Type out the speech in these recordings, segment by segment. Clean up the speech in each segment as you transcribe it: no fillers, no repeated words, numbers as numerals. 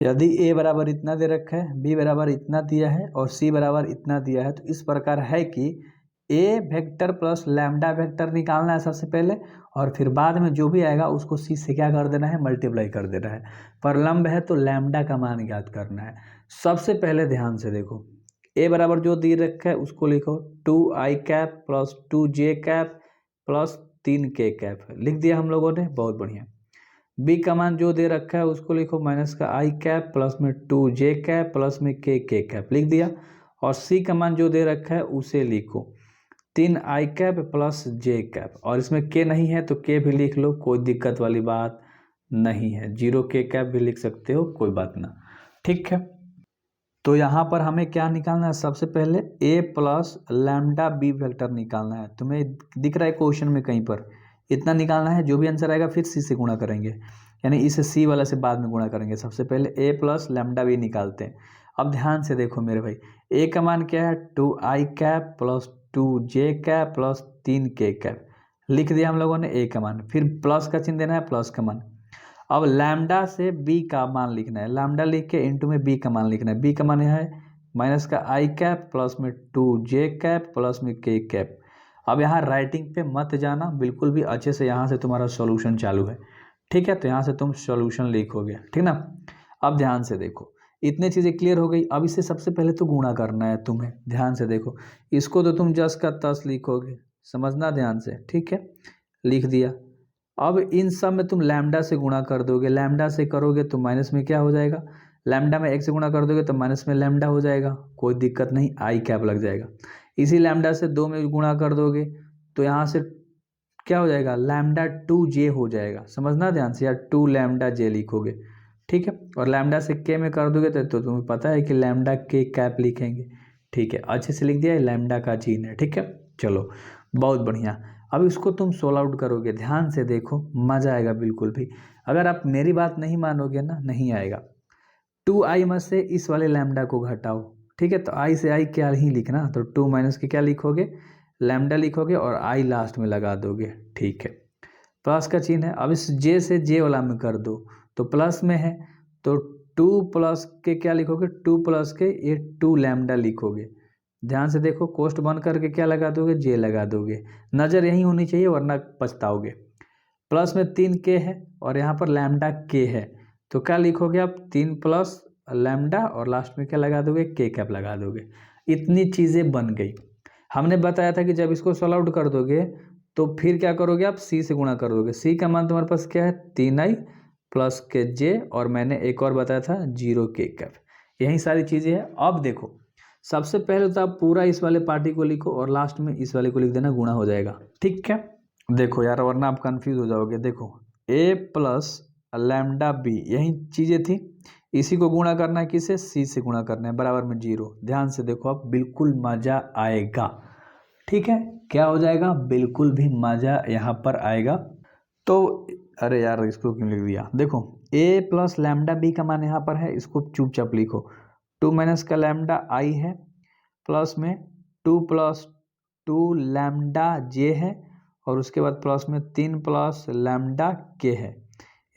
यदि a बराबर इतना दे रखा है, b बराबर इतना दिया है और c बराबर इतना दिया है, तो इस प्रकार है कि a vector plus lambda vector निकालना है सबसे पहले, और फिर बाद में जो भी आएगा उसको c से क्या कर देना है, मल्टीप्लाई कर देना है। पर लंब है तो लैम्डा का मान ज्ञात करना है। सबसे पहले ध्यान से देखो, a बराबर जो दे रखा है उसको लिखो 2i cap plus 2j cap plus 3k cap, लिख दिया हम लोगों ने, बहुत बढ़िया। बी का मान जो दे रखा है उसको लिखो माइनस का आई कैप प्लस में 2j कैप प्लस में के कैप, लिख दिया। और सी का मान जो दे रखा है उसे लिखो 3i कैप प्लस जे कैप, और इसमें के नहीं है तो के भी लिख लो, कोई दिक्कत वाली बात नहीं है। 0k कैप भी लिख सकते हो, कोई बात ना, ठीक है। तो यहाँ पर हमें क्या निकालना है, सबसे पहले a plus lambda B vector निकालना है। तुम्हें दिख रहा है क्वेश्चन में कहीं पर इतना निकालना है, जो भी आंसर आएगा फिर c से गुणा करेंगे, यानी इस c वाला से बाद में गुणा करेंगे। सबसे पहले a प्लस लैम्डा बी निकालते हैं। अब ध्यान से देखो मेरे भाई, a का मान क्या है 2i cap plus 2j cap plus 3k cap, लिख दिया हम लोगों ने a का मान, फिर प्लस का चिन्ह देना है, प्लस का मान। अब लैम्डा से बी का मान लिखना है, लैम्डा लिख के इंटू में बी का मान लिखना है। बी का मान यहाँ है माइनस का आई कैप प्लस में 2j कैप प्लस में k कैप। अब यहाँ राइटिंग पे मत जाना बिल्कुल भी, अच्छे से यहाँ से तुम्हारा सॉल्यूशन चालू है, ठीक है। तो यहाँ से तुम सॉल्यूशन लिखोगे, ठीक ना। अब ध्यान से देखो, इतने चीज़ें क्लियर हो गई। अब इससे सबसे पहले तो गुणा करना है तुम्हें, ध्यान से देखो। इसको तो तुम जस का तस लिखोगे, समझना ध्यान से, ठीक है। लिख दिया। अब इन सब में तुम लैम्डा से गुणा कर दोगे, लैम्डा से करोगे तो माइनस में क्या हो जाएगा, लैम्डा में एक से गुणा कर दोगे तो माइनस में लैम्डा हो जाएगा, कोई दिक्कत नहीं, आई कैप लग जाएगा। इसी लैम्डा से 2 में गुणा कर दोगे तो यहाँ से क्या हो जाएगा, लैम्डा 2j हो जाएगा, समझना ध्यान से, या 2 लैम्डा j लिखोगे, ठीक है। और लैम्डा से k में कर दोगे तो तुम्हें पता है कि लैम्डा k कैप लिखेंगे, ठीक है। अच्छे से लिख दिया, लैम्डा का चिन्ह है, ठीक है। चलो बहुत बढ़िया। अब इसको तुम सोल्व आउट करोगे, ध्यान से देखो, मज़ा आएगा बिल्कुल भी। अगर आप मेरी बात नहीं मानोगे ना, नहीं आएगा। 2i में से इस वाले लैम्डा को घटाओ, ठीक है। तो i से i क्या ही लिखना, तो 2 माइनस के क्या लिखोगे, लैम्डा लिखोगे और i लास्ट में लगा दोगे, ठीक है। प्लस का चिन्ह है। अब इस j से j वाला में कर दो तो प्लस में है, तो 2 प्लस के क्या लिखोगे, 2 प्लस के ये 2 लैम्डा लिखोगे। ध्यान से देखो, कोष्ट बंद करके क्या लगा दोगे, जे लगा दोगे, नज़र यही होनी चाहिए वरना पछताओगे। प्लस में 3k है और यहाँ पर लैम्डा k है, तो क्या लिखोगे आप, 3 प्लस लैम्डा और लास्ट में क्या लगा दोगे, k कैप लगा दोगे। इतनी चीज़ें बन गई। हमने बताया था कि जब इसको सॉल्व आउट कर दोगे तो फिर क्या करोगे आप, c से गुणा कर दोगे। c का मान तुम्हारे पास क्या है, 3i प्लस के जे, और मैंने एक और बताया था 0k कैप। यही सारी चीज़ें हैं। अब देखो, सबसे पहले तो आप पूरा इस वाले पार्टी को लिखो और लास्ट में इस वाले को लिख देना, गुणा हो जाएगा, ठीक है। देखो यार, वरना आप कंफ्यूज हो जाओगे। देखो a प्लस लैम्डा बी, यही चीज़ें थी, इसी को गुणा करना है, किसे, c से गुणा करना है, बराबर में 0। ध्यान से देखो, अब बिल्कुल मज़ा आएगा, ठीक है। क्या हो जाएगा, बिल्कुल भी मज़ा यहाँ पर आएगा। तो अरे यार, इसको क्यों लिख दिया, देखो a प्लस लैम्डा बी का मान यहाँ पर है, इसको चुपचाप लिखो। 2 माइनस का लैम्डा आई है, प्लस में 2 प्लस 2 लैम्डा जे है, और उसके बाद प्लस में 3 प्लस लैम्डा के है,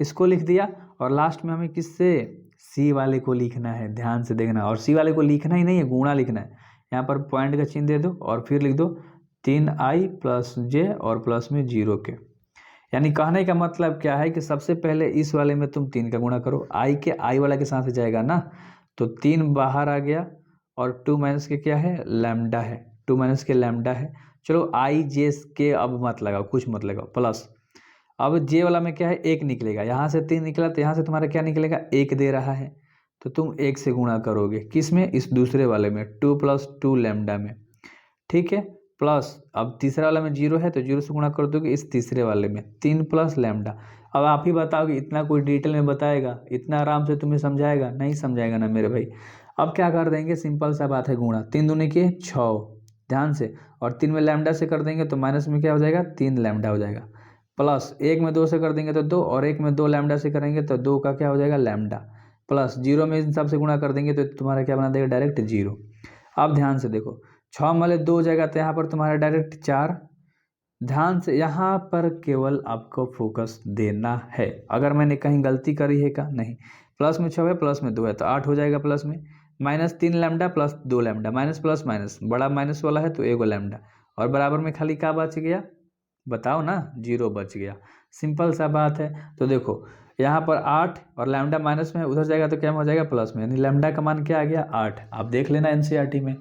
इसको लिख दिया। और लास्ट में हमें किससे, सी वाले को लिखना है, ध्यान से देखना। और सी वाले को लिखना ही नहीं है, गुणा लिखना है। यहाँ पर पॉइंट का चिन्ह दे दो और फिर लिख दो 3i प्लस जे और प्लस में 0k। यानी कहने का मतलब क्या है कि सबसे पहले इस वाले में तुम 3 का गुणा करो, आई के आई वाला के साथ जाएगा ना, तो 3 बाहर आ गया और 2 माइनस के क्या है, लैम्डा है, 2 माइनस के लैम्डा है। चलो आई जे के अब मत लगाओ, कुछ मत लगाओ, प्लस अब जे वाला में क्या है, 1 निकलेगा, यहाँ से 3 निकला तो यहाँ से तुम्हारा क्या निकलेगा, 1 दे रहा है, तो तुम 1 से गुणा करोगे, किस में, इस दूसरे वाले में, 2 प्लस 2 लैम्डा में, ठीक है। प्लस अब तीसरा वाला में 0 है तो 0 से गुणा कर दोगे इस तीसरे वाले में, 3 प्लस लैम्डा। अब आप ही बताओगे, इतना कोई डिटेल में बताएगा, इतना आराम से तुम्हें समझाएगा, नहीं समझाएगा ना मेरे भाई। अब क्या कर देंगे, सिंपल सा बात है, गुणा, 3 दूनी के 6, ध्यान से, और 3 में लैम्डा से कर देंगे तो माइनस में क्या हो जाएगा, 3 लैम्डा हो जाएगा, प्लस 1 में 2 से कर देंगे तो 2, और 1 में 2 लैम्डा से करेंगे तो 2 का क्या हो जाएगा, लैम्डा, प्लस 0 में इन सब से गुणा कर देंगे तो तुम्हारा क्या बना देगा, डायरेक्ट 0। अब ध्यान से देखो, 6 वाले 2 हो जाएगा तो यहाँ पर तुम्हारा डायरेक्ट 4। ध्यान से यहाँ पर केवल आपको फोकस देना है, अगर मैंने कहीं गलती करी है का नहीं, प्लस में 6 है, प्लस में 2 है, तो 8 हो जाएगा प्लस में। -3 lambda plus 2 lambda, minus plus minus, बड़ा माइनस वाला है तो एगो लैम्डा, और बराबर में खाली क्या बच गया, बताओ ना, 0 बच गया। सिंपल सा बात है। तो देखो यहाँ पर 8 और लैम्डा माइनस में है, उधर जाएगा तो क्या हो जाएगा प्लस में, यानी लैम्डा का मान क्या आ गया 8। आप देख लेना एनसीईआरटी में।